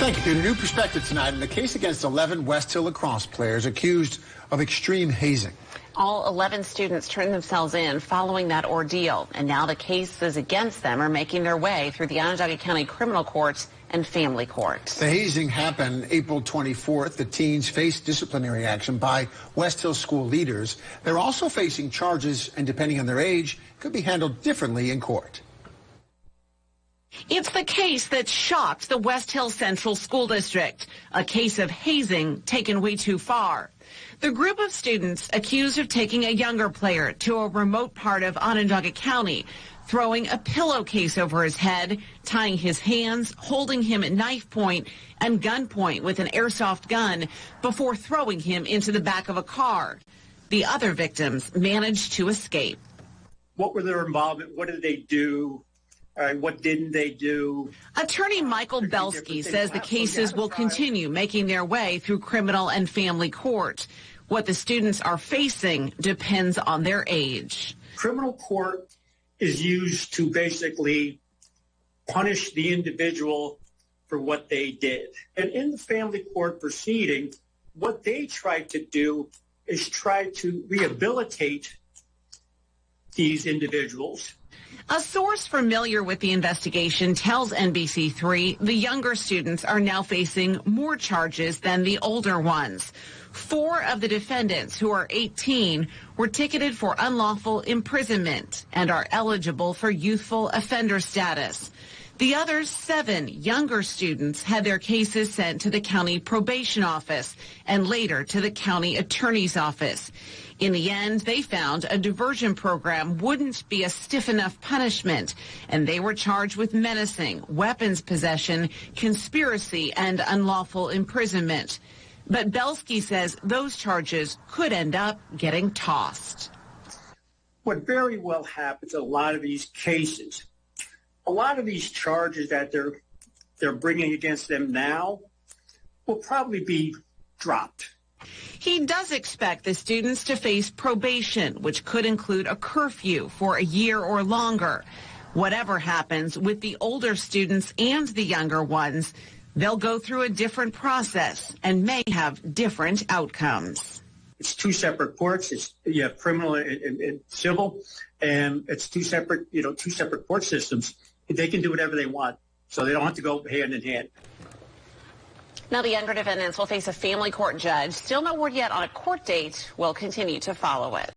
Thank you, Peter. New perspective tonight in the case against 11 Westhill lacrosse players accused of extreme hazing. All 11 students turned themselves in following that ordeal, and now the cases against them are making their way through the Onondaga County Criminal Court and Family Court. The hazing happened April 24th. The teens faced disciplinary action by Westhill school leaders. They're also facing charges, and depending on their age, could be handled differently in court. It's the case that shocked the Westhill Central School District, a case of hazing taken way too far. The group of students accused of taking a younger player to a remote part of Onondaga County, throwing a pillowcase over his head, tying his hands, holding him at knife point and gunpoint with an airsoft gun before throwing him into the back of a car. The other victims managed to escape. What were their involvement? What did they do? What didn't they do? Attorney Michael Belsky says the cases will continue making their way through criminal and family court. What the students are facing depends on their age. Criminal court is used to basically punish the individual for what they did. And in the family court proceeding, what they tried to do is try to rehabilitate these individuals. A source familiar with the investigation tells NBC3 the younger students are now facing more charges than the older ones. 4 of the defendants, who are 18, were ticketed for unlawful imprisonment and are eligible for youthful offender status. The other 7 younger students had their cases sent to the county probation office and later to the county attorney's office. In the end, they found a diversion program wouldn't be a stiff enough punishment, and they were charged with menacing, weapons possession, conspiracy, and unlawful imprisonment. But Belsky says those charges could end up getting tossed. What very well happens in a lot of these cases, a lot of these charges that they're bringing against them now will probably be dropped. He does expect the students to face probation, which could include a curfew for a year or longer. Whatever happens with the older students and the younger ones, they'll go through a different process and may have different outcomes. It's 2 separate courts. You have criminal and civil, and it's 2 separate court systems. They can do whatever they want, so they don't have to go hand in hand. Now the younger defendants will face a family court judge. Still no word yet on a court date. We'll continue to follow it.